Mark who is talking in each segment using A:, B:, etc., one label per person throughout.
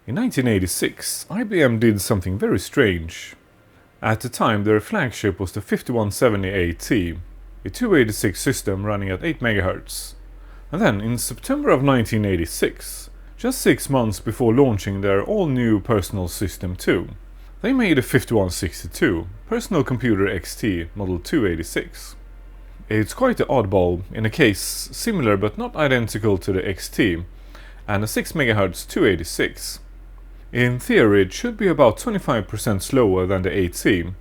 A: In 1986, IBM did something very strange. At the time, their flagship was the 5170AT, a 286 system running at 8 MHz. And then, in September of 1986, just 6 months before launching their all-new personal system 2, they made a 5162 Personal Computer XT Model 286. It's quite the oddball in a case similar but not identical to the XT, and a 6 MHz 286. In theory it should be about 25% slower than the AT,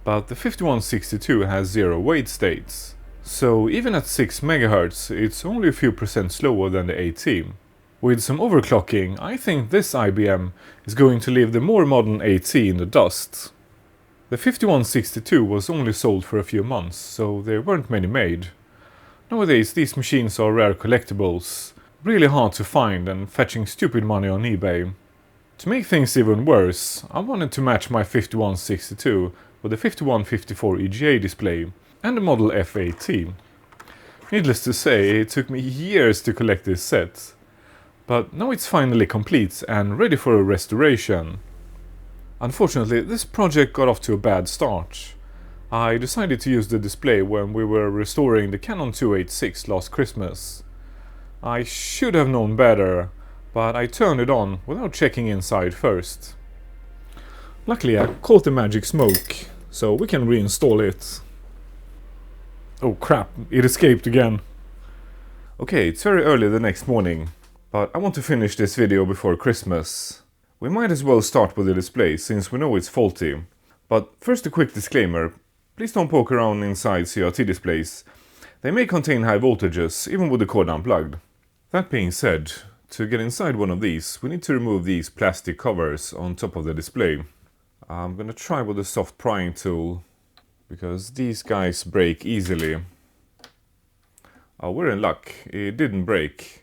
A: but the 5162 has 0 wait states, so even at 6 MHz it's only a few percent slower than the AT. With some overclocking, I think this IBM is going to leave the more modern AT in the dust. The 5162 was only sold for a few months, so there weren't many made. Nowadays these machines are rare collectibles, really hard to find and fetching stupid money on eBay. To make things even worse, I wanted to match my 5162 with a 5154 EGA display and a Model F18. Needless to say, it took me years to collect this set, but now it's finally complete and ready for a restoration. Unfortunately, this project got off to a bad start. I decided to use the display when we were restoring the Canon 286 last Christmas. I should have known better, but I turned it on without checking inside first. Luckily I caught the magic smoke, so we can reinstall it. Oh crap, it escaped again. Okay, it's very early the next morning, but I want to finish this video before Christmas. We might as well start with the display, since we know it's faulty. But first a quick disclaimer, please don't poke around inside CRT displays. They may contain high voltages, even with the cord unplugged. That being said, to get inside one of these, we need to remove these plastic covers on top of the display. I'm gonna try with a soft prying tool, because these guys break easily. Oh, we're in luck, it didn't break.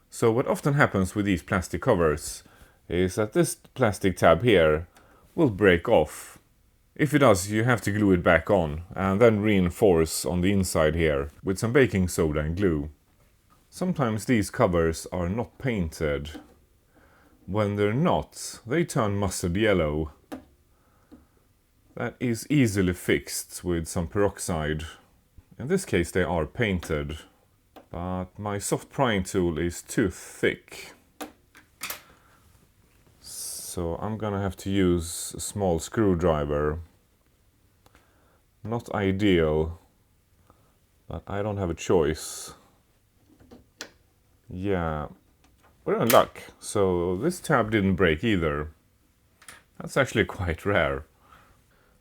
A: So what often happens with these plastic covers is that this plastic tab here will break off. If it does, you have to glue it back on, and then reinforce on the inside here with some baking soda and glue. Sometimes these covers are not painted. When they're not, they turn mustard yellow. That is easily fixed with some peroxide. In this case they are painted, but my soft prying tool is too thick. So I'm gonna have to use a small screwdriver. Not ideal, but I don't have a choice. Yeah, we're in luck, so this tab didn't break either. That's actually quite rare.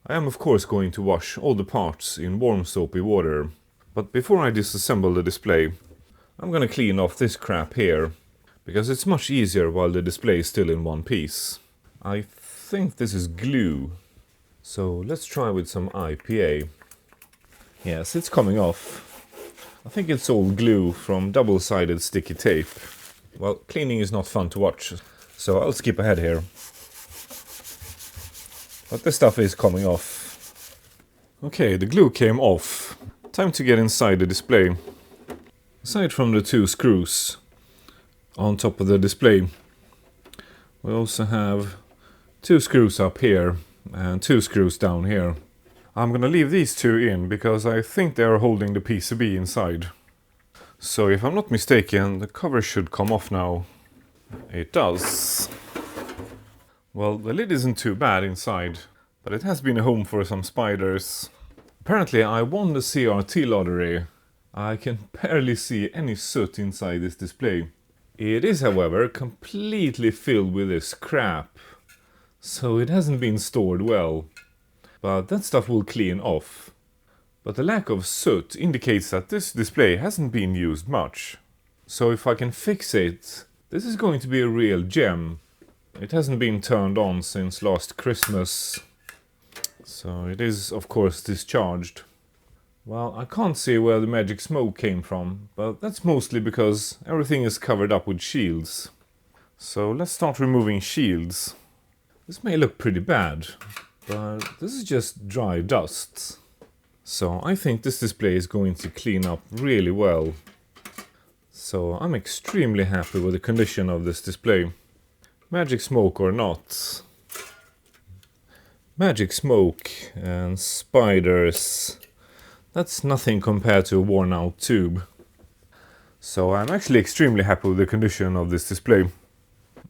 A: I am of course going to wash all the parts in warm soapy water, but before I disassemble the display, I'm gonna clean off this crap here, because it's much easier while the display is still in one piece. I think this is glue, so let's try with some IPA. Yes, it's coming off. I think it's all glue from double-sided sticky tape. Well, cleaning is not fun to watch, so I'll skip ahead here. But this stuff is coming off. Okay, the glue came off. Time to get inside the display. Aside from the 2 screws on top of the display, we also have 2 screws up here and 2 screws down here. I'm gonna leave these 2 in because I think they are holding the PCB inside. So if I'm not mistaken, the cover should come off now. It does. Well, the lid isn't too bad inside, but it has been a home for some spiders. Apparently I won the CRT lottery. I can barely see any soot inside this display. It is, however, completely filled with this crap, so it hasn't been stored well. But that stuff will clean off. But the lack of soot indicates that this display hasn't been used much. So if I can fix it, this is going to be a real gem. It hasn't been turned on since last Christmas. So it is, of course, discharged. Well, I can't see where the magic smoke came from, but that's mostly because everything is covered up with shields. So let's start removing shields. This may look pretty bad, but this is just dry dust. So I think this display is going to clean up really well. So I'm extremely happy with the condition of this display. Magic smoke or not. Magic smoke and spiders. That's nothing compared to a worn out tube. So I'm actually extremely happy with the condition of this display.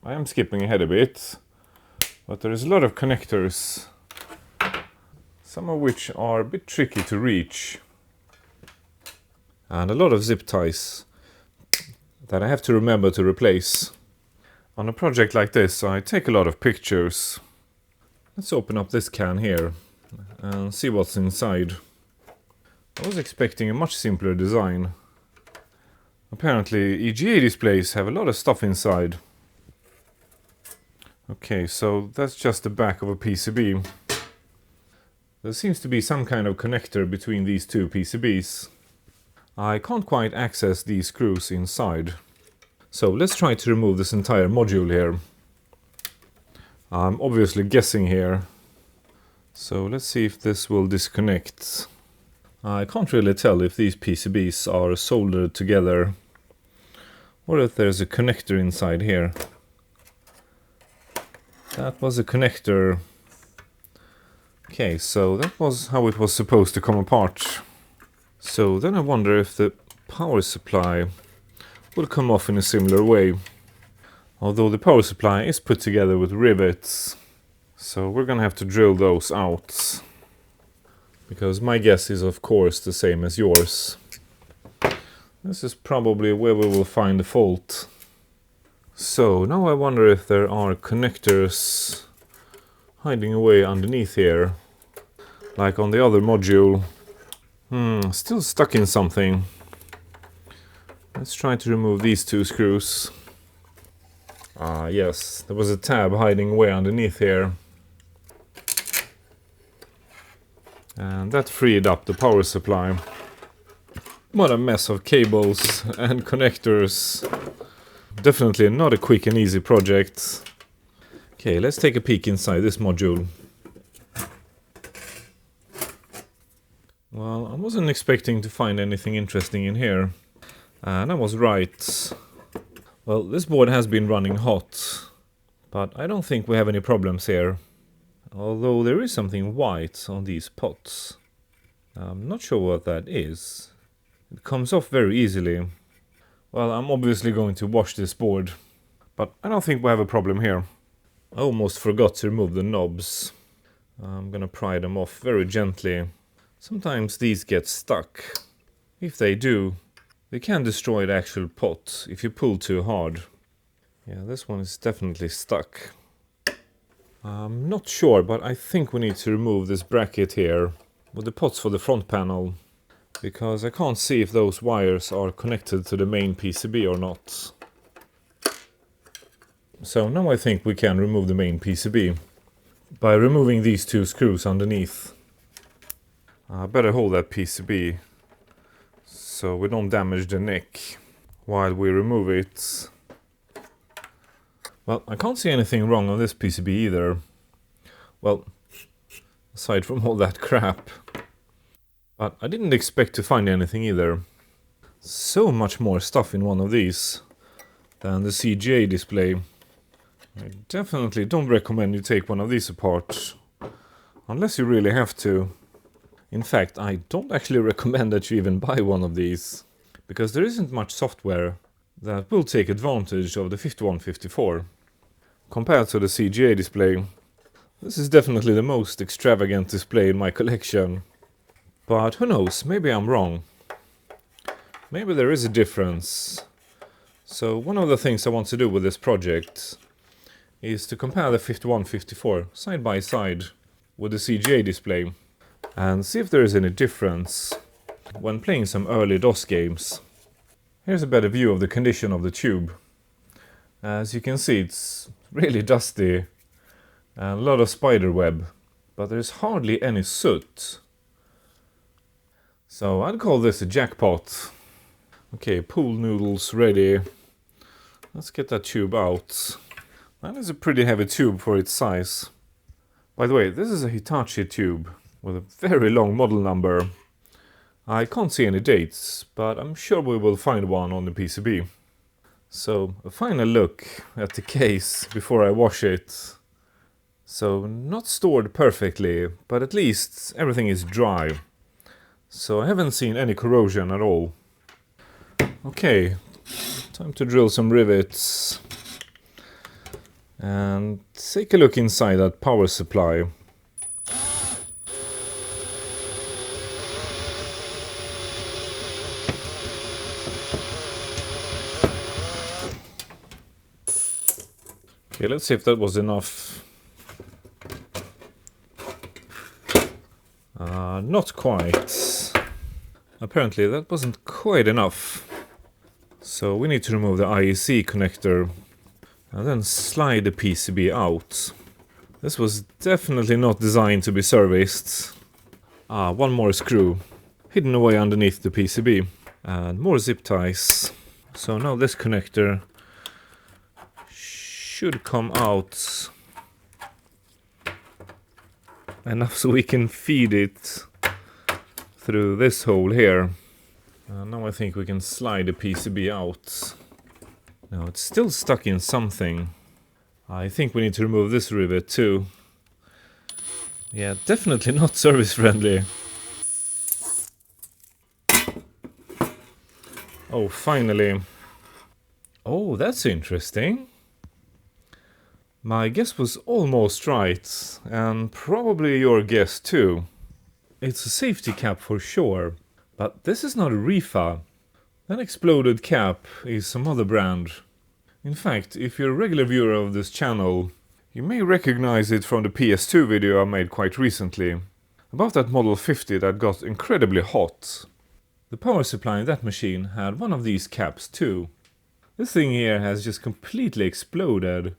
A: I am skipping ahead a bit, but there is a lot of connectors, some of which are a bit tricky to reach, and a lot of zip ties that I have to remember to replace. On a project like this, I take a lot of pictures. Let's open up this can here and see what's inside. I was expecting a much simpler design. Apparently EGA displays have a lot of stuff inside. Okay, so that's just the back of a PCB. There seems to be some kind of connector between these two PCBs. I can't quite access these screws inside. So let's try to remove this entire module here. I'm obviously guessing here. So let's see if this will disconnect. I can't really tell if these PCBs are soldered together or if there's a connector inside here. That was a connector. Okay, so that was how it was supposed to come apart. So then I wonder if the power supply will come off in a similar way. Although the power supply is put together with rivets, so we're gonna have to drill those out. Because my guess is of course the same as yours. This is probably where we will find the fault. So now I wonder if there are connectors hiding away underneath here. Like on the other module. Still stuck in something. Let's try to remove these two screws. Ah, yes, there was a tab hiding away underneath here. And that freed up the power supply. What a mess of cables and connectors. Definitely not a quick and easy project. Okay, let's take a peek inside this module. Well, I wasn't expecting to find anything interesting in here. And I was right. Well, this board has been running hot, but I don't think we have any problems here. Although there is something white on these pots. I'm not sure what that is. It comes off very easily. Well, I'm obviously going to wash this board, but I don't think we have a problem here. I almost forgot to remove the knobs. I'm gonna pry them off very gently. Sometimes these get stuck. If they do, they can destroy the actual pot if you pull too hard. Yeah, this one is definitely stuck. I'm not sure, but I think we need to remove this bracket here with the pots for the front panel, because I can't see if those wires are connected to the main PCB or not. So now I think we can remove the main PCB by removing these two screws underneath. I better hold that PCB so we don't damage the neck while we remove it. Well, I can't see anything wrong on this PCB either. Well, aside from all that crap. But I didn't expect to find anything either. So much more stuff in one of these than the CGA display. I definitely don't recommend you take one of these apart, unless you really have to. In fact, I don't actually recommend that you even buy one of these, because there isn't much software that will take advantage of the 5154. Compared to the CGA display, this is definitely the most extravagant display in my collection. But who knows, maybe I'm wrong. Maybe there is a difference. So one of the things I want to do with this project is to compare the 5154 side by side with the CGA display and see if there is any difference when playing some early DOS games. Here's a better view of the condition of the tube. As you can see, it's really dusty and a lot of spider web, but there's hardly any soot. So I'd call this a jackpot. Okay, pool noodles ready. Let's get that tube out. That is a pretty heavy tube for its size. By the way, this is a Hitachi tube with a very long model number. I can't see any dates, but I'm sure we will find one on the PCB. So a final look at the case before I wash it. So not stored perfectly, but at least everything is dry. So I haven't seen any corrosion at all. Okay, time to drill some rivets and take a look inside that power supply. Okay, let's see if that was enough. Not quite. Apparently that wasn't quite enough. So we need to remove the IEC connector and then slide the PCB out. This was definitely not designed to be serviced. One more screw hidden away underneath the PCB. And more zip ties. So now this connector should come out enough so we can feed it through this hole here. Now I think we can slide the PCB out. Now it's still stuck in something. I think we need to remove this rivet too. Yeah, definitely not service friendly. Oh, finally. Oh, that's interesting. My guess was almost right, and probably your guess too. It's a safety cap for sure, but this is not a REFA. That exploded cap is some other brand. In fact, if you're a regular viewer of this channel, you may recognize it from the PS2 video I made quite recently, about that Model 50 that got incredibly hot. The power supply in that machine had one of these caps too. This thing here has just completely exploded.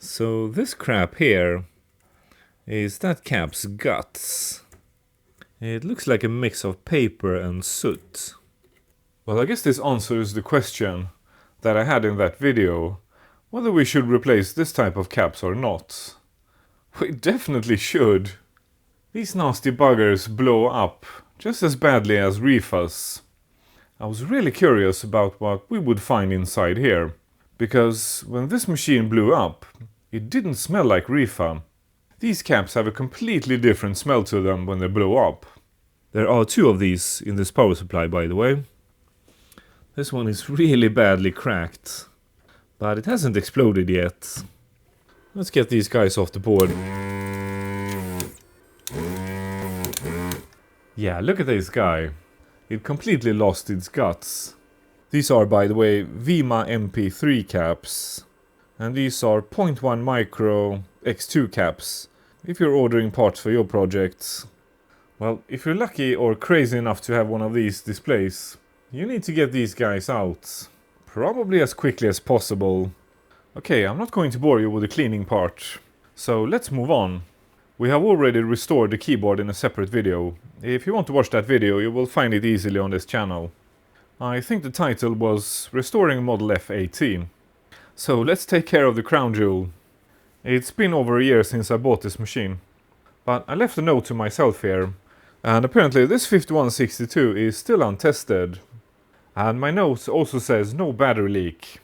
A: So this crap here is that cap's guts. It looks like a mix of paper and soot. Well, I guess this answers the question that I had in that video, whether we should replace this type of caps or not. We definitely should. These nasty buggers blow up just as badly as REFAs. I was really curious about what we would find inside here, because when this machine blew up, it didn't smell like REFA. These caps have a completely different smell to them when they blow up. There are two of these in this power supply, by the way. This one is really badly cracked, but it hasn't exploded yet. Let's get these guys off the board. Yeah, look at this guy. It completely lost its guts. These are, by the way, VIMA MP3 caps. And these are 0.1 micro X2 caps, if you're ordering parts for your projects. Well, if you're lucky or crazy enough to have one of these displays, you need to get these guys out. Probably as quickly as possible. Okay, I'm not going to bore you with the cleaning part. So let's move on. We have already restored the keyboard in a separate video. If you want to watch that video, you will find it easily on this channel. I think the title was Restoring Model F18. So let's take care of the crown jewel. It's been over a year since I bought this machine. But I left a note to myself here. And apparently this 5162 is still untested. And my note also says no battery leak.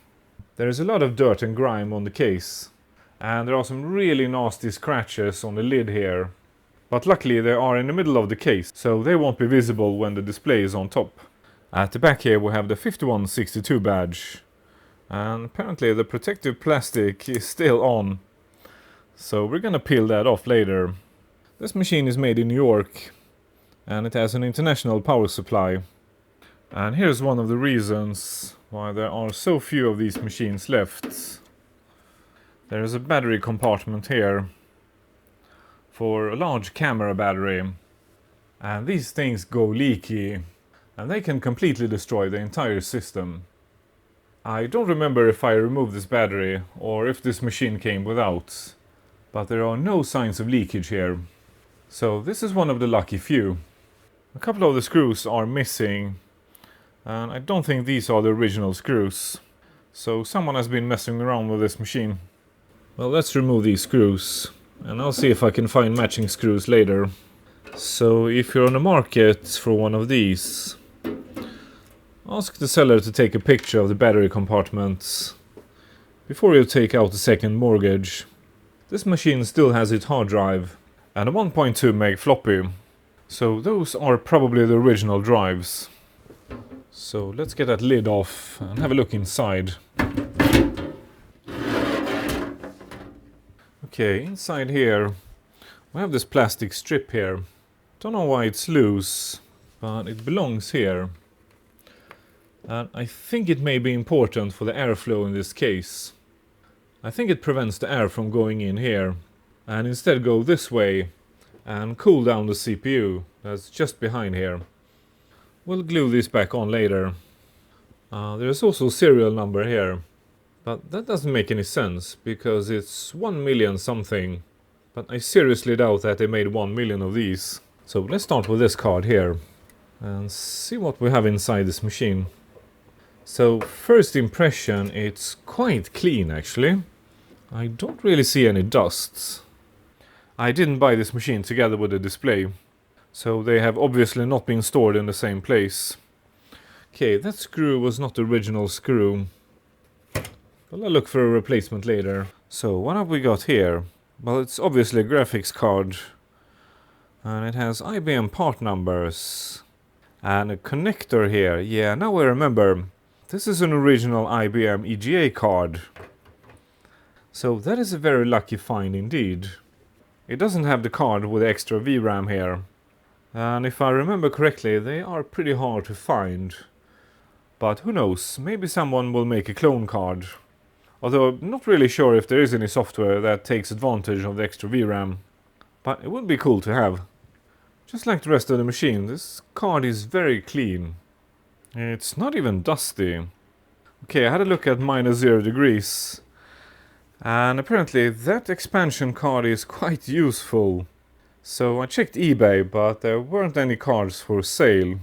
A: There is a lot of dirt and grime on the case. And there are some really nasty scratches on the lid here. But luckily they are in the middle of the case, so they won't be visible when the display is on top. At the back here we have the 5162 badge. And apparently the protective plastic is still on. So we're gonna peel that off later. This machine is made in New York. And it has an international power supply. And here's one of the reasons why there are so few of these machines left. There is a battery compartment here for a large camera battery. And these things go leaky. And they can completely destroy the entire system. I don't remember if I removed this battery or if this machine came without, but there are no signs of leakage here. So this is one of the lucky few. A couple of the screws are missing, and I don't think these are the original screws. So someone has been messing around with this machine. Well, let's remove these screws, and I'll see if I can find matching screws later. So if you're on the market for one of these, Ask the seller to take a picture of the battery compartments before you take out the second mortgage. This machine still has its hard drive and a 1.2 meg floppy, so those are probably the original drives. So let's get that lid off and have a look inside. Okay, inside here we have this plastic strip here. Don't know why it's loose, but it belongs here. And I think it may be important for the airflow in this case. I think it prevents the air from going in here and instead go this way and cool down the CPU that's just behind here. We'll glue this back on later. There's also a serial number here, but that doesn't make any sense because it's 1 million something, but I seriously doubt that they made 1 million of these. So let's start with this card here and see what we have inside this machine. So first impression, it's quite clean actually. I don't really see any dust. I didn't buy this machine together with the display, so they have obviously not been stored in the same place. Okay, that screw was not the original screw, but I'll look for a replacement later. So what have we got here? Well, it's obviously a graphics card, and it has IBM part numbers and a connector here. Yeah, now I remember. This is an original IBM EGA card. So that is a very lucky find indeed. It doesn't have the card with the extra VRAM here. And if I remember correctly, they are pretty hard to find. But who knows, maybe someone will make a clone card. Although I'm not really sure if there is any software that takes advantage of the extra VRAM. But it would be cool to have. Just like the rest of the machine, this card is very clean. It's not even dusty. Okay, I had a look at -0 degrees. And apparently that expansion card is quite useful. So I checked eBay, but there weren't any cards for sale.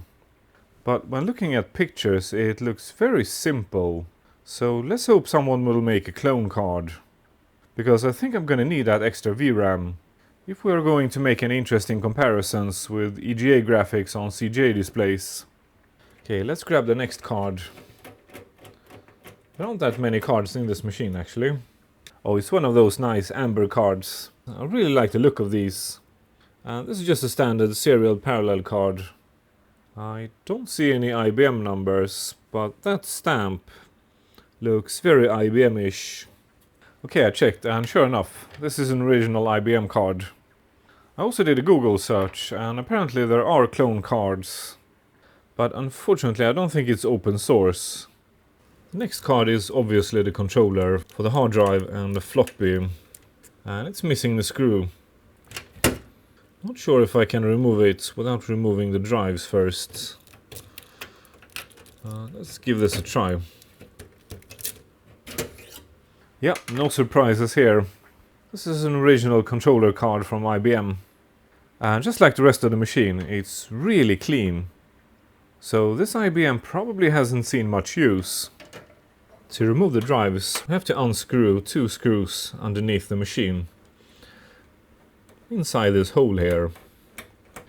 A: But when looking at pictures, it looks very simple. So let's hope someone will make a clone card. Because I think I'm gonna need that extra VRAM if we're going to make any interesting comparisons with EGA graphics on CGA displays. Okay, let's grab the next card. There aren't that many cards in this machine actually. Oh, it's one of those nice amber cards. I really like the look of these. This is just a standard serial parallel card. I don't see any IBM numbers, but that stamp looks very IBM-ish. Okay, I checked and sure enough, this is an original IBM card. I also did a Google search and apparently there are clone cards. But unfortunately I don't think it's open source. The next card is obviously the controller for the hard drive and the floppy. And it's missing the screw. Not sure if I can remove it without removing the drives first. Let's give this a try. Yeah, no surprises here. This is an original controller card from IBM. And just like the rest of the machine, it's really clean. So this IBM probably hasn't seen much use. To remove the drives, we have to unscrew 2 screws underneath the machine. Inside this hole here.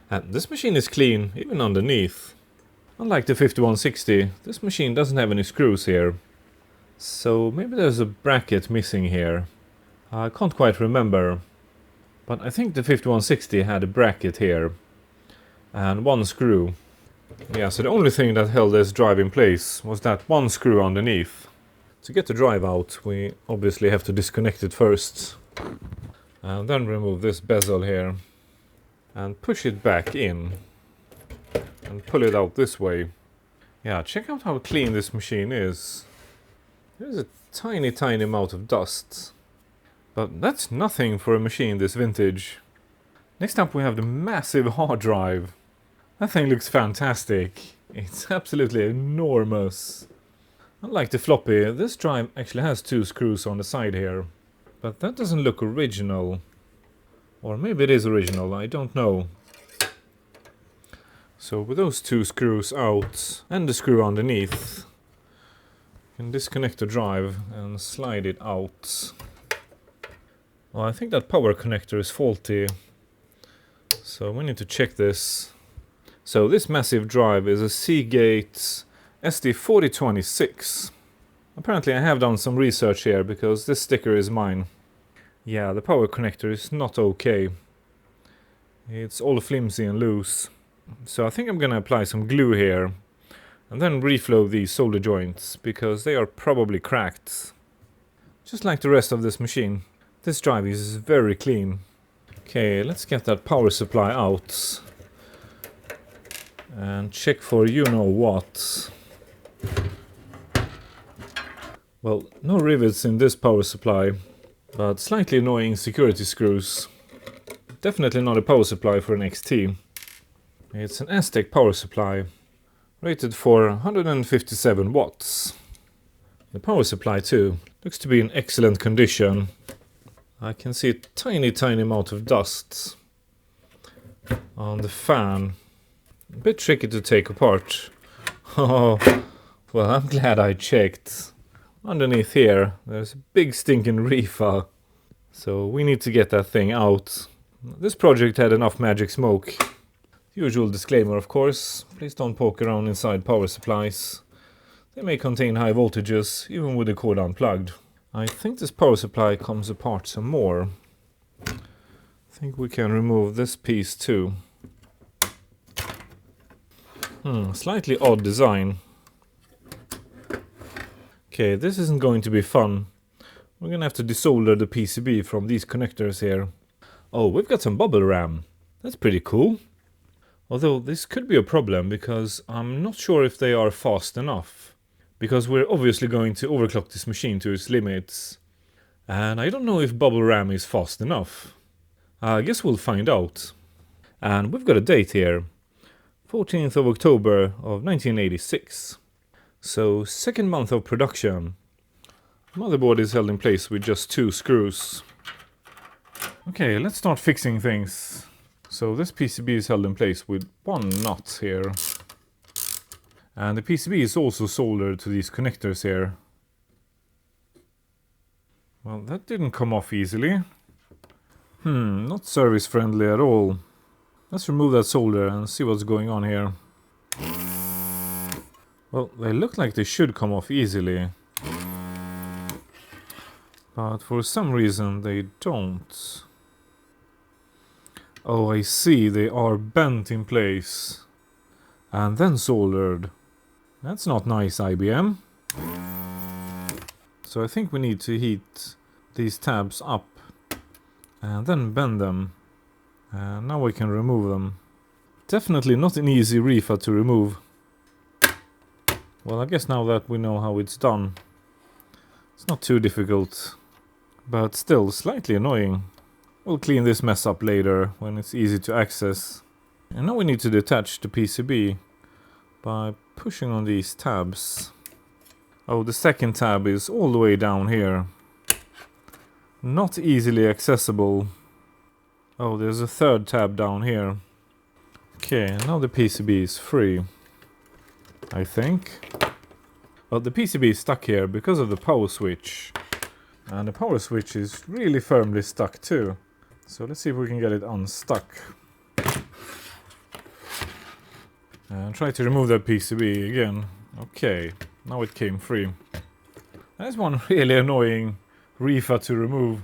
A: And this machine is clean, even underneath. Unlike the 5160, this machine doesn't have any screws here. So maybe there's a bracket missing here. I can't quite remember. But I think the 5160 had a bracket here. And 1 screw. Yeah, so the only thing that held this drive in place was that 1 screw underneath. To get the drive out, we obviously have to disconnect it first. And then remove this bezel here. And push it back in. And pull it out this way. Yeah, check out how clean this machine is. There's a tiny amount of dust. But that's nothing for a machine this vintage. Next up we have the massive hard drive. That thing looks fantastic. It's absolutely enormous. Unlike the floppy, this drive actually has 2 screws on the side here. But that doesn't look original. Or maybe it is original, I don't know. So with those 2 screws out and the screw underneath, you can disconnect the drive and slide it out. Well, I think that power connector is faulty. So we need to check this. So this massive drive is a Seagate SD4026. Apparently I have done some research here because this sticker is mine. Yeah, the power connector is not okay. It's all flimsy and loose. So I think I'm gonna apply some glue here and then reflow these solder joints because they are probably cracked. Just like the rest of this machine. This drive is very clean. Okay, let's get that power supply out and check for you know what. Well, no rivets in this power supply, but slightly annoying security screws. Definitely not a power supply for an XT. It's an AMTECH power supply, rated for 157 watts. The power supply too looks to be in excellent condition. I can see a tiny amount of dust on the fan. A bit tricky to take apart. Oh, well, I'm glad I checked. Underneath here, there's a big stinking reefer. So we need to get that thing out. This project had enough magic smoke. Usual disclaimer, of course. Please don't poke around inside power supplies. They may contain high voltages, even with the cord unplugged. I think this power supply comes apart some more. I think we can remove this piece too. Slightly odd design. Okay, this isn't going to be fun. We're gonna have to desolder the PCB from these connectors here. Oh, we've got some bubble RAM. That's pretty cool. Although this could be a problem because I'm not sure if they are fast enough. Because we're obviously going to overclock this machine to its limits. And I don't know if bubble RAM is fast enough. I guess we'll find out. And we've got a date here. 14th of October of 1986. So, second month of production. Motherboard is held in place with just 2 screws. Okay, let's start fixing things. So this PCB is held in place with 1 nut here. And the PCB is also soldered to these connectors here. Well, that didn't come off easily. Not service friendly at all. Let's remove that solder and see what's going on here. Well, they look like they should come off easily. But for some reason they don't. Oh, I see, they are bent in place. And then soldered. That's not nice, IBM. So I think we need to heat these tabs up. And then bend them. And now we can remove them. Definitely not an easy reefer to remove. Well, I guess now that we know how it's done, it's not too difficult. But still, slightly annoying. We'll clean this mess up later, when it's easy to access. And now we need to detach the PCB by pushing on these tabs. Oh, the second tab is all the way down here. Not easily accessible. Oh, there's a third tab down here. Okay, now the PCB is free. I think. But the PCB is stuck here because of the power switch. And the power switch is really firmly stuck too. So let's see if we can get it unstuck. And try to remove that PCB again. Okay, now it came free. That's one really annoying reefer to remove.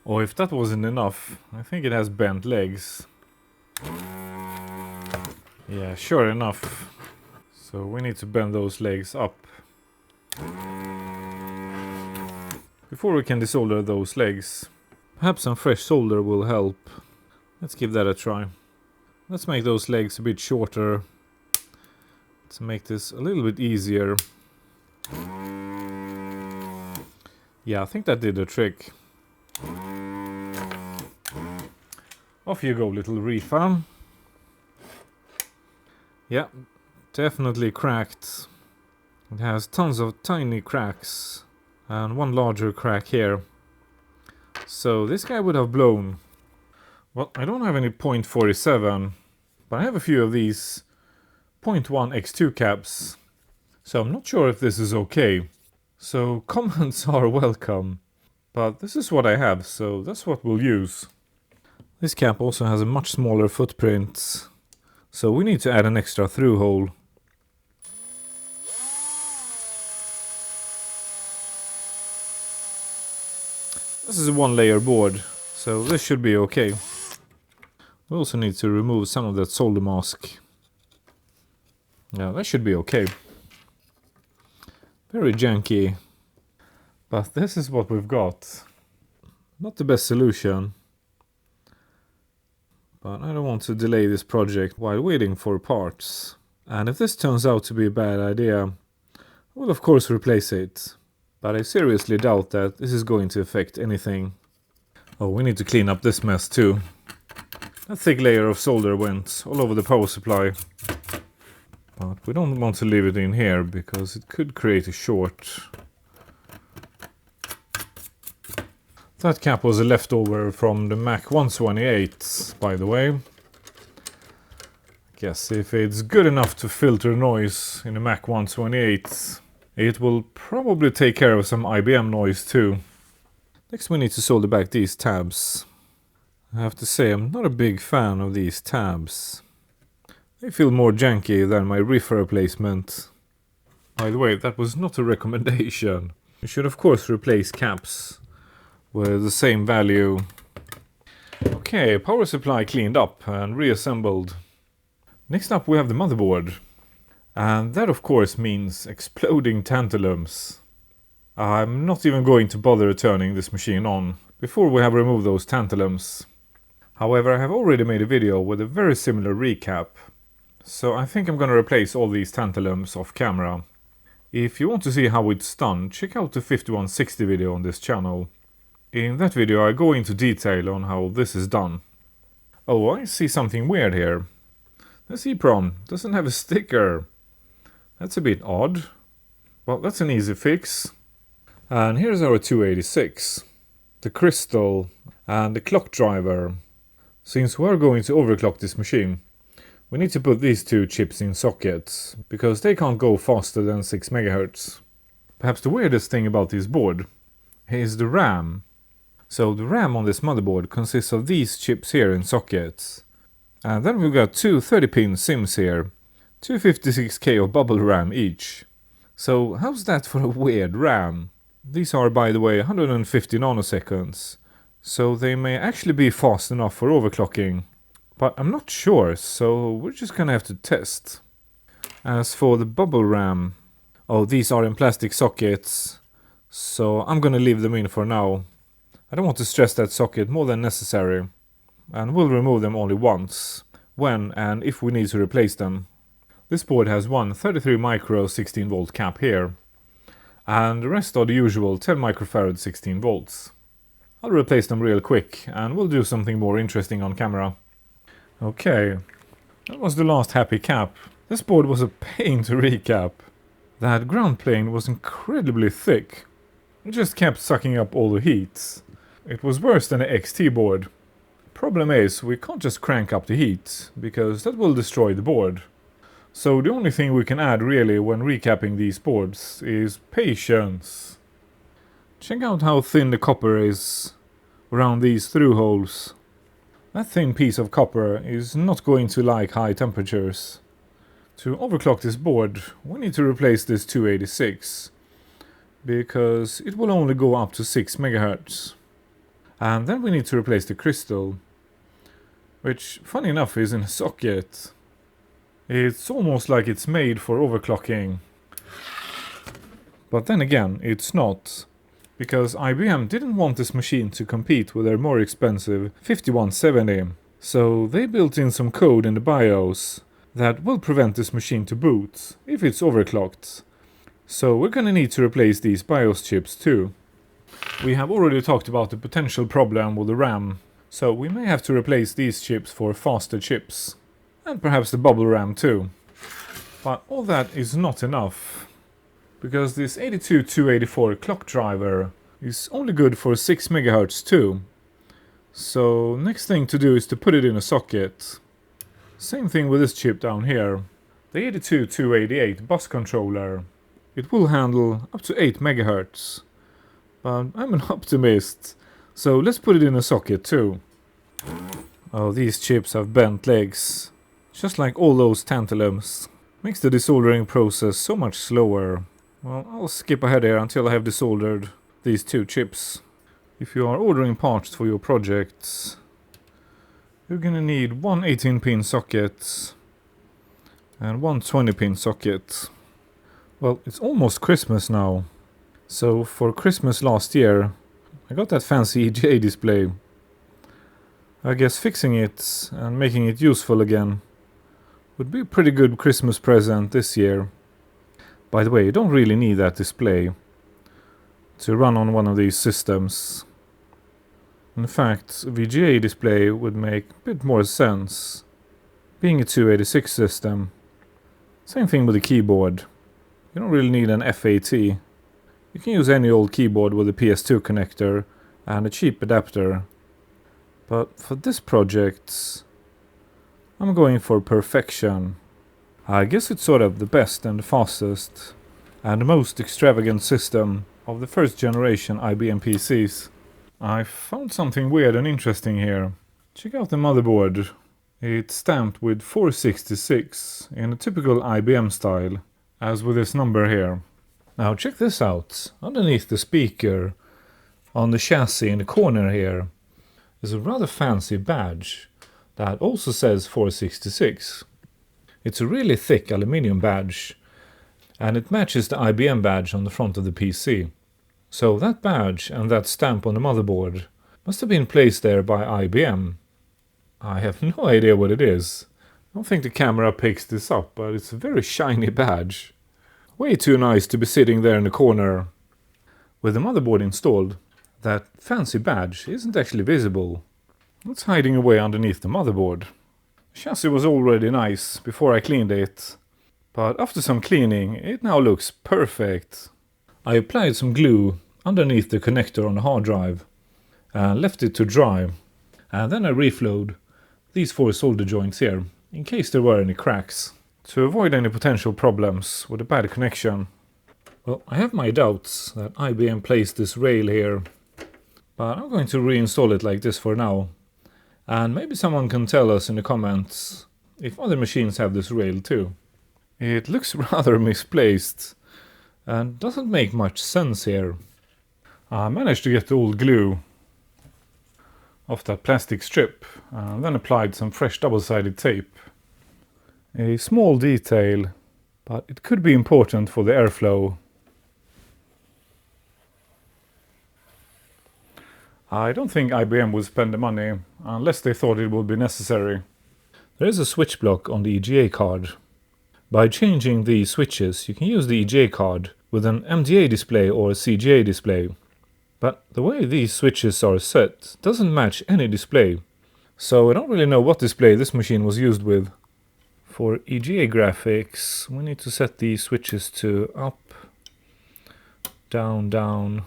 A: Or if that wasn't enough, I think it has bent legs. Yeah, sure enough. So we need to bend those legs up. Before we can desolder those legs. Perhaps some fresh solder will help. Let's give that a try. Let's make those legs a bit shorter. To make this a little bit easier. Yeah, I think that did the trick. Off you go, little reefer. Yeah, definitely cracked. It has tons of tiny cracks. And one larger crack here. So this guy would have blown. Well, I don't have any .47, but I have a few of these .1 X2 caps. So I'm not sure if this is okay. So comments are welcome. But this is what I have, so that's what we'll use. This cap also has a much smaller footprint. So we need to add an extra through hole. This is a one layer board, so this should be okay. We also need to remove some of that solder mask. Yeah, that should be okay. Very janky. But this is what we've got. Not the best solution. But I don't want to delay this project while waiting for parts. And if this turns out to be a bad idea, I will of course replace it. But I seriously doubt that this is going to affect anything. Oh, we need to clean up this mess too. A thick layer of solder went all over the power supply. But we don't want to leave it in here because it could create a short. That cap was a leftover from the Mac 128, by the way. I guess if it's good enough to filter noise in a Mac 128, it will probably take care of some IBM noise too. Next we need to solder back these tabs. I have to say I'm not a big fan of these tabs. They feel more janky than my reefer replacement. By the way, that was not a recommendation. You should of course replace caps with the same value. Okay, power supply cleaned up and reassembled. Next up we have the motherboard. And that of course means exploding tantalums. I'm not even going to bother turning this machine on before we have removed those tantalums. However, I have already made a video with a very similar recap. So I think I'm gonna replace all these tantalums off camera. If you want to see how it's done, check out the 5160 video on this channel. In that video I go into detail on how this is done. Oh, I see something weird here. The EEPROM doesn't have a sticker. That's a bit odd. Well, that's an easy fix. And here's our 286. The crystal and the clock driver. Since we're going to overclock this machine, we need to put these two chips in sockets, because they can't go faster than 6 MHz. Perhaps the weirdest thing about this board is the RAM. So the RAM on this motherboard consists of these chips here in sockets. And then we've got two 30-pin SIMs here, 256K of bubble RAM each. So how's that for a weird RAM? These are, by the way, 150 nanoseconds, so they may actually be fast enough for overclocking. But I'm not sure, so we're just gonna have to test. As for the bubble RAM, oh, these are in plastic sockets, so I'm gonna leave them in for now. I don't want to stress that socket more than necessary. And we'll remove them only once, when and if we need to replace them. This board has one 33 micro 16 volt cap here, and the rest are the usual 10 microfarad 16 volts. I'll replace them real quick, and we'll do something more interesting on camera. Okay, that was the last happy cap. This board was a pain to recap. That ground plane was incredibly thick. It just kept sucking up all the heat. It was worse than the XT board. Problem is, we can't just crank up the heat, because that will destroy the board. So the only thing we can add really when recapping these boards is patience. Check out how thin the copper is around these through holes. That thin piece of copper is not going to like high temperatures. To overclock this board, we need to replace this 286, because it will only go up to 6 MHz. And then we need to replace the crystal, which, funny enough, is in a socket. It's almost like it's made for overclocking. But then again, it's not, because IBM didn't want this machine to compete with their more expensive 5170. So they built in some code in the BIOS that will prevent this machine to boot if it's overclocked. So we're gonna need to replace these BIOS chips too. We have already talked about the potential problem with the RAM, so we may have to replace these chips for faster chips. And perhaps the bubble RAM too. But all that is not enough, because this 82284 clock driver is only good for 6 MHz too. So next thing to do is to put it in a socket. Same thing with this chip down here. The 82288 bus controller. It will handle up to 8 MHz. But I'm an optimist, so let's put it in a socket too. Oh, these chips have bent legs. Just like all those tantalums. Makes the desoldering process so much slower. Well, I'll skip ahead here until I have desoldered these two chips. If you are ordering parts for your projects, you're gonna need one 18-pin socket and one 20-pin socket. Well, it's almost Christmas now, so for Christmas last year I got that fancy EGA display. I guess fixing it and making it useful again would be a pretty good Christmas present this year. By the way, you don't really need that display to run on one of these systems. In fact, a VGA display would make a bit more sense, being a 286 system. Same thing with the keyboard. You don't really need an FAT. You can use any old keyboard with a PS2 connector and a cheap adapter. But for this project, I'm going for perfection. I guess it's sort of the best and the fastest and the most extravagant system of the first generation IBM PCs. I found something weird and interesting here. Check out the motherboard. It's stamped with 466 in a typical IBM style, as with this number here. Now check this out. Underneath the speaker, on the chassis in the corner here, is a rather fancy badge that also says 466. It's a really thick aluminium badge, and it matches the IBM badge on the front of the PC. So that badge and that stamp on the motherboard must have been placed there by IBM. I have no idea what it is. I don't think the camera picks this up, but it's a very shiny badge. Way too nice to be sitting there in the corner. With the motherboard installed, that fancy badge isn't actually visible. It's hiding away underneath the motherboard. The chassis was already nice before I cleaned it, but after some cleaning it now looks perfect. I applied some glue underneath the connector on the hard drive and left it to dry, and then I reflowed these 4 solder joints here in case there were any cracks, to avoid any potential problems with a bad connection. Well, I have my doubts that IBM placed this rail here, but I'm going to reinstall it like this for now, and maybe someone can tell us in the comments if other machines have this rail too. It looks rather misplaced and doesn't make much sense here. I managed to get the old glue off that plastic strip and then applied some fresh double-sided tape. A small detail, but it could be important for the airflow. I don't think IBM would spend the money unless they thought it would be necessary. There is a switch block on the EGA card. By changing the switches, you can use the EGA card with an MDA display or a CGA display. But the way these switches are set doesn't match any display, so I don't really know what display this machine was used with. For EGA graphics, we need to set the switches to up, down, down,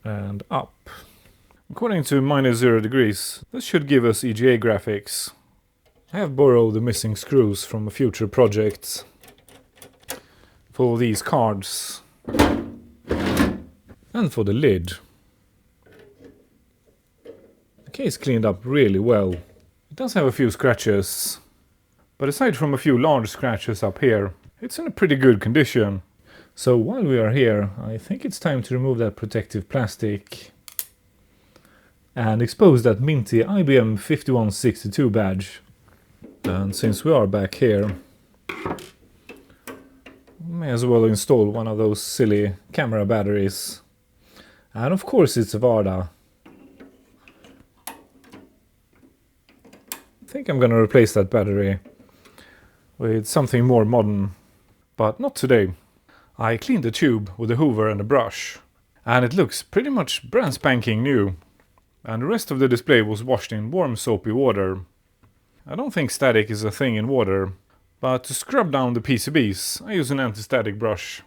A: and up. According to -0 degrees, this should give us EGA graphics. I have borrowed the missing screws from a future project for these cards and for the lid. The case cleaned up really well. It does have a few scratches, but aside from a few large scratches up here, it's in a pretty good condition. So while we are here, I think it's time to remove that protective plastic and expose that minty IBM 5162 badge. And since we are back here, may as well install one of those silly camera batteries. And of course it's a Varda. I think I'm gonna replace that battery with something more modern, but not today. I cleaned the tube with a hoover and a brush, and it looks pretty much brand spanking new. And the rest of the display was washed in warm soapy water. I don't think static is a thing in water, but to scrub down the PCBs I use an anti-static brush.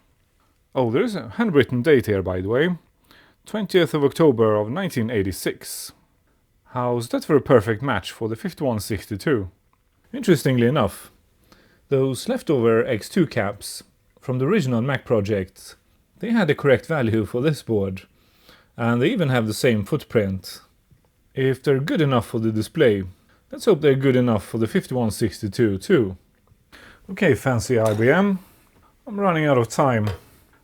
A: Oh, there is a handwritten date here, by the way. 20th of October of 1986. How's that for a perfect match for the 5162? Interestingly enough, those leftover X2 caps from the original Mac project, they had the correct value for this board, and they even have the same footprint. If they're good enough for the display, let's hope they're good enough for the 5162 too. Okay, fancy IBM, I'm running out of time,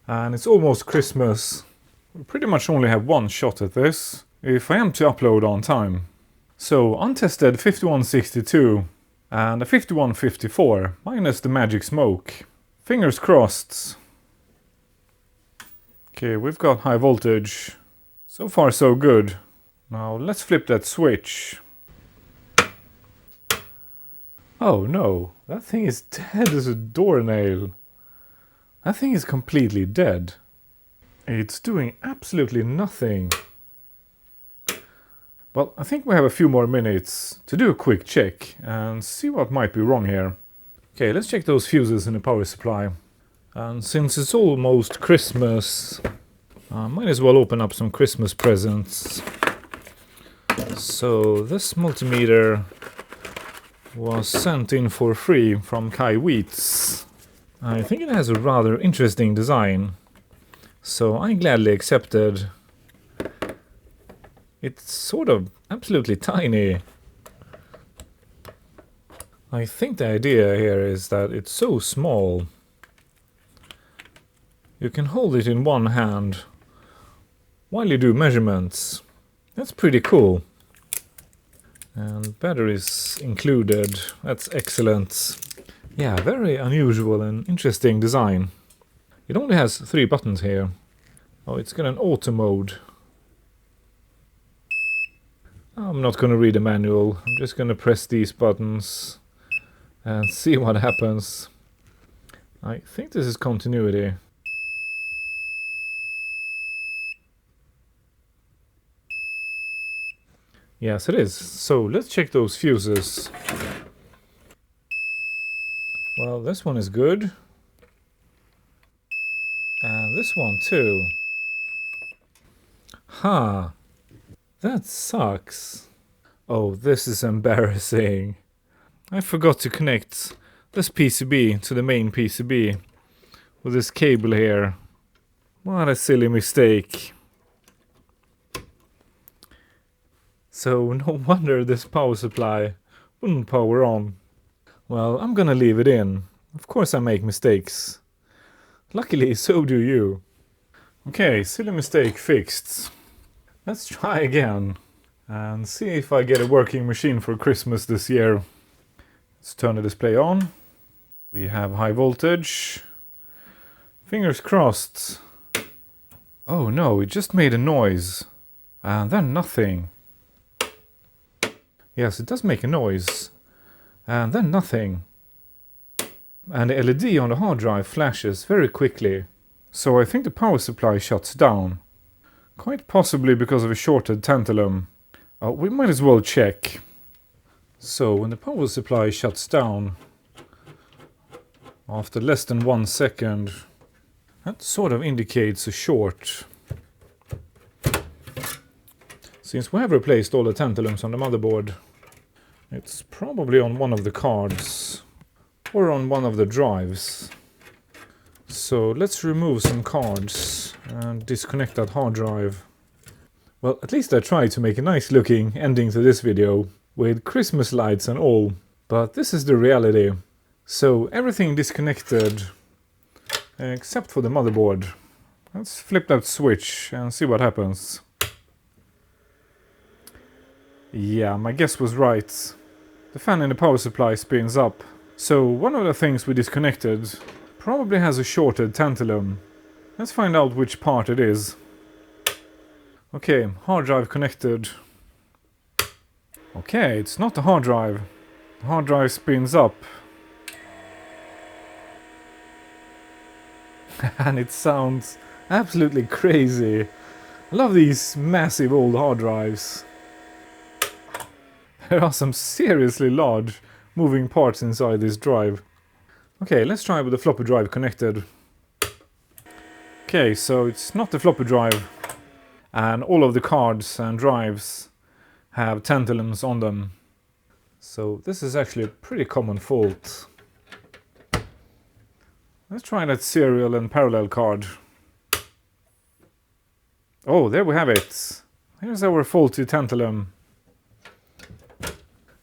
A: and it's almost Christmas. We pretty much only have one shot at this. if I am to upload on time. So untested 5162 and a 5154 minus the magic smoke. Fingers crossed. Okay, we've got high voltage. So far so good. Now let's flip that switch. Oh no, that thing is dead as a doornail. That thing is completely dead. It's doing absolutely nothing. Well, I think we have a few more minutes to do a quick check and see what might be wrong here. Okay, let's check those fuses in the power supply. And since it's almost Christmas, I might as well open up some Christmas presents. So this multimeter was sent in for free from Kai Wheats. I think it has a rather interesting design, so I gladly accepted. It's sort of absolutely tiny. I think the idea here is that it's so small. You can hold it in one hand while you do measurements. That's pretty cool. And batteries included. That's excellent. Yeah, very unusual and interesting design. It only has 3 buttons here. Oh, it's got an auto mode. I'm not going to read the manual. I'm just going to press these buttons and see what happens. I think this is continuity. Yes, it is. So let's check those fuses. Well, this one is good. And this one too. Ha! That sucks. Oh, this is embarrassing. I forgot to connect this PCB to the main PCB with this cable here. What a silly mistake. So no wonder this power supply wouldn't power on. Well, I'm gonna leave it in. Of course I make mistakes. Luckily, so do you. Okay, silly mistake fixed. Let's try again and see if I get a working machine for Christmas this year. Let's turn the display on. We have high voltage. Fingers crossed. Oh no, it just made a noise. And then nothing. Yes, it does make a noise. And then nothing. And the LED on the hard drive flashes very quickly. So I think the power supply shuts down. Quite possibly because of a shorted tantalum. We might as well check. So when the power supply shuts down after less than 1 second, that sort of indicates a short. Since we have replaced all the tantalums on the motherboard, it's probably on one of the cards or on one of the drives. So let's remove some cards and disconnect that hard drive. Well, at least I tried to make a nice looking ending to this video with Christmas lights and all, but this is the reality. So everything disconnected except for the motherboard. Let's flip that switch and see what happens. Yeah, my guess was right. The fan in the power supply spins up. So one of the things we disconnected probably has a shorted tantalum. Let's find out which part it is. Okay, hard drive connected. Okay, it's not the hard drive. The hard drive spins up. And it sounds absolutely crazy. I love these massive old hard drives. There are some seriously large moving parts inside this drive. Okay, let's try with the floppy drive connected. Okay, so it's not the floppy drive. And all of the cards and drives have tantalums on them. So this is actually a pretty common fault. Let's try that serial and parallel card. Oh, there we have it. Here's our faulty tantalum.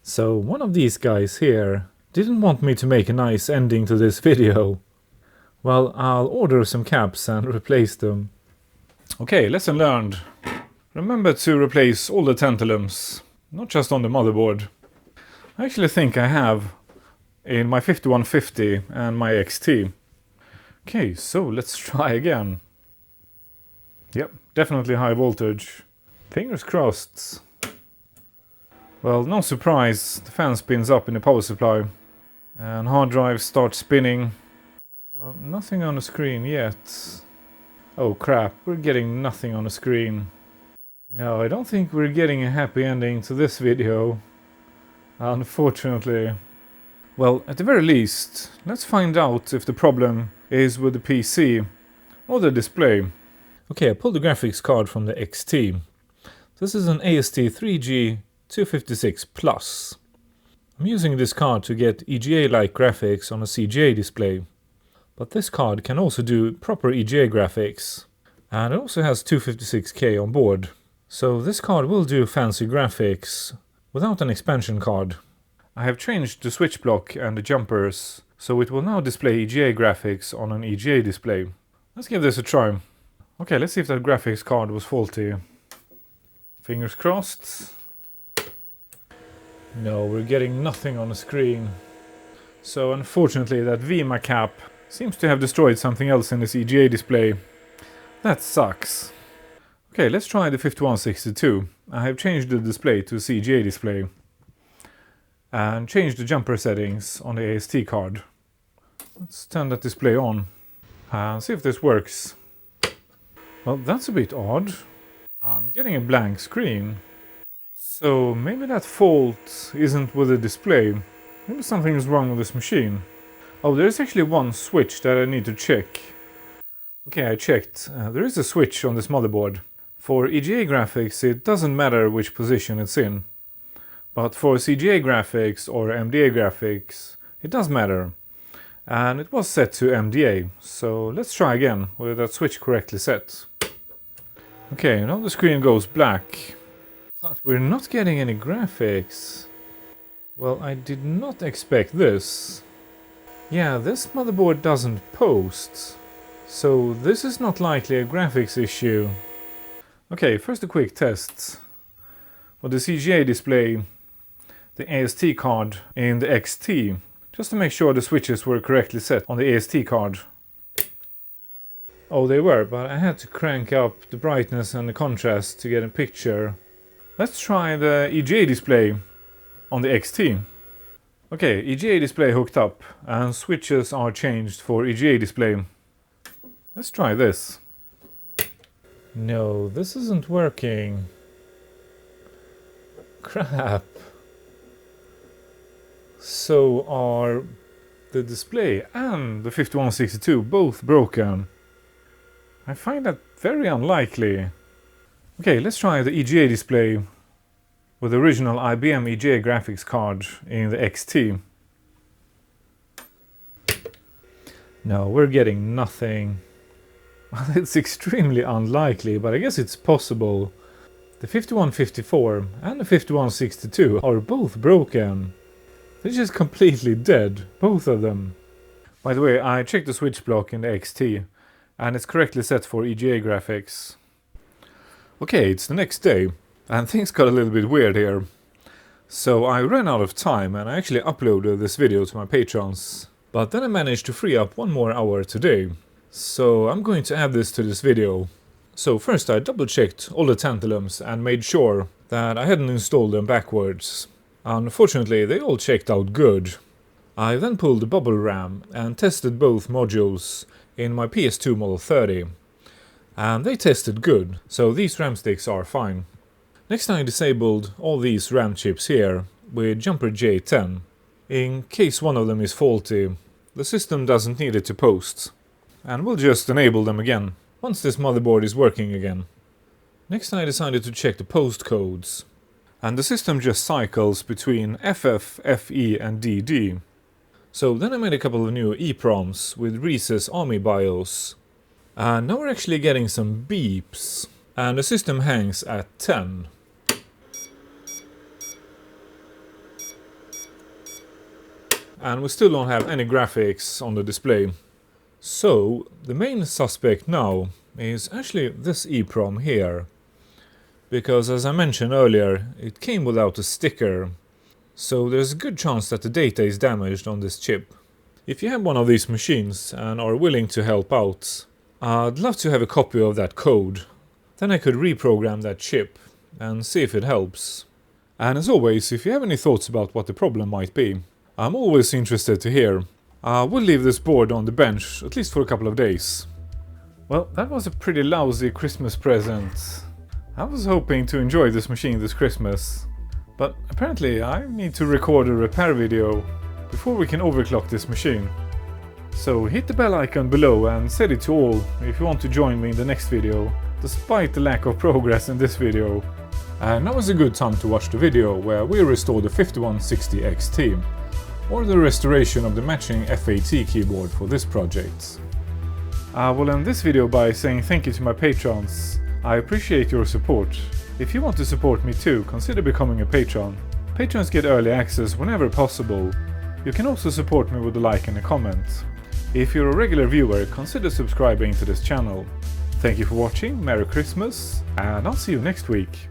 A: So one of these guys here didn't want me to make a nice ending to this video. Well, I'll order some caps and replace them. Okay, lesson learned. Remember to replace all the tantalums, not just on the motherboard. I actually think I have in my 5150 and my XT. Okay, so let's try again. Yep, definitely high voltage. Fingers crossed. Well, no surprise, the fan spins up in the power supply. And hard drive starts spinning. Well, nothing on the screen yet. Oh crap, we're getting nothing on the screen. No, I don't think we're getting a happy ending to this video. Unfortunately. Well, at the very least, let's find out if the problem is with the PC or the display. Okay, I pulled the graphics card from the XT. This is an AST3G256 Plus. I'm using this card to get EGA-like graphics on a CGA display. But this card can also do proper EGA graphics. And it also has 256K on board. So this card will do fancy graphics without an expansion card. I have changed the switch block and the jumpers, so it will now display EGA graphics on an EGA display. Let's give this a try. Okay, let's see if that graphics card was faulty. Fingers crossed. No, we're getting nothing on the screen. So unfortunately that VMA cap seems to have destroyed something else in this EGA display. That sucks. Okay, let's try the 5162. I have changed the display to a CGA display. And changed the jumper settings on the AST card. Let's turn that display on and see if this works. Well, that's a bit odd. I'm getting a blank screen. So maybe that fault isn't with the display. Maybe something is wrong with this machine. Oh, there is actually one switch that I need to check. Okay, I checked. There is a switch on this motherboard. For EGA graphics, it doesn't matter which position it's in. But for CGA graphics or MDA graphics, it does matter. And it was set to MDA, so let's try again with that switch correctly set. Okay, now the screen goes black. But we're not getting any graphics. Well, I did not expect this. Yeah, this motherboard doesn't post. So this is not likely a graphics issue. Okay, first a quick test. With the CGA display, the AST card in the XT, just to make sure the switches were correctly set on the AST card. Oh, they were, but I had to crank up the brightness and the contrast to get a picture. Let's try the EGA display on the XT. Okay, EGA display hooked up and switches are changed for EGA display. Let's try this. No, this isn't working. Crap. So are the display and the 5162 both broken? I find that very unlikely. Okay, let's try the EGA display with the original IBM EGA graphics card in the XT. No, we're getting nothing. It's extremely unlikely, but I guess it's possible. The 5154 and the 5162 are both broken. They're just completely dead, both of them. By the way, I checked the switch block in the XT, and it's correctly set for EGA graphics. Okay, it's the next day, and things got a little bit weird here. So I ran out of time, and I actually uploaded this video to my patrons. But then I managed to free up one more hour today. So I'm going to add this to this video. So first I double checked all the tantalums and made sure that I hadn't installed them backwards. Unfortunately, they all checked out good. I then pulled the bubble RAM and tested both modules in my PS2 Model 30. And they tested good, so these RAM sticks are fine. Next I disabled all these RAM chips here with jumper J10. In case one of them is faulty, the system doesn't need it to post. And we'll just enable them again, once this motherboard is working again. Next I decided to check the post codes. And the system just cycles between FF, FE and DD. So then I made a couple of new EPROMs with Recess Army BIOS. And now we're actually getting some beeps. And the system hangs at 10. And we still don't have any graphics on the display. So the main suspect now is actually this EPROM here. because as I mentioned earlier, it came without a sticker, so there's a good chance that the data is damaged on this chip. If you have one of these machines and are willing to help out, I'd love to have a copy of that code. Then I could reprogram that chip and see if it helps. And as always, if you have any thoughts about what the problem might be, I'm always interested to hear. I will leave this board on the bench, at least for a couple of days. Well, that was a pretty lousy Christmas present. I was hoping to enjoy this machine this Christmas, but apparently I need to record a repair video before we can overclock this machine. So hit the bell icon below and set it to all if you want to join me in the next video, despite the lack of progress in this video. And now is a good time to watch the video where we restore the 5160 XT, or the restoration of the matching FAT keyboard for this project. I will end this video by saying thank you to my patrons. I appreciate your support. If you want to support me too, consider becoming a patron. Patrons get early access whenever possible. You can also support me with a like and a comment. If you're a regular viewer, consider subscribing to this channel. Thank you for watching, Merry Christmas, and I'll see you next week.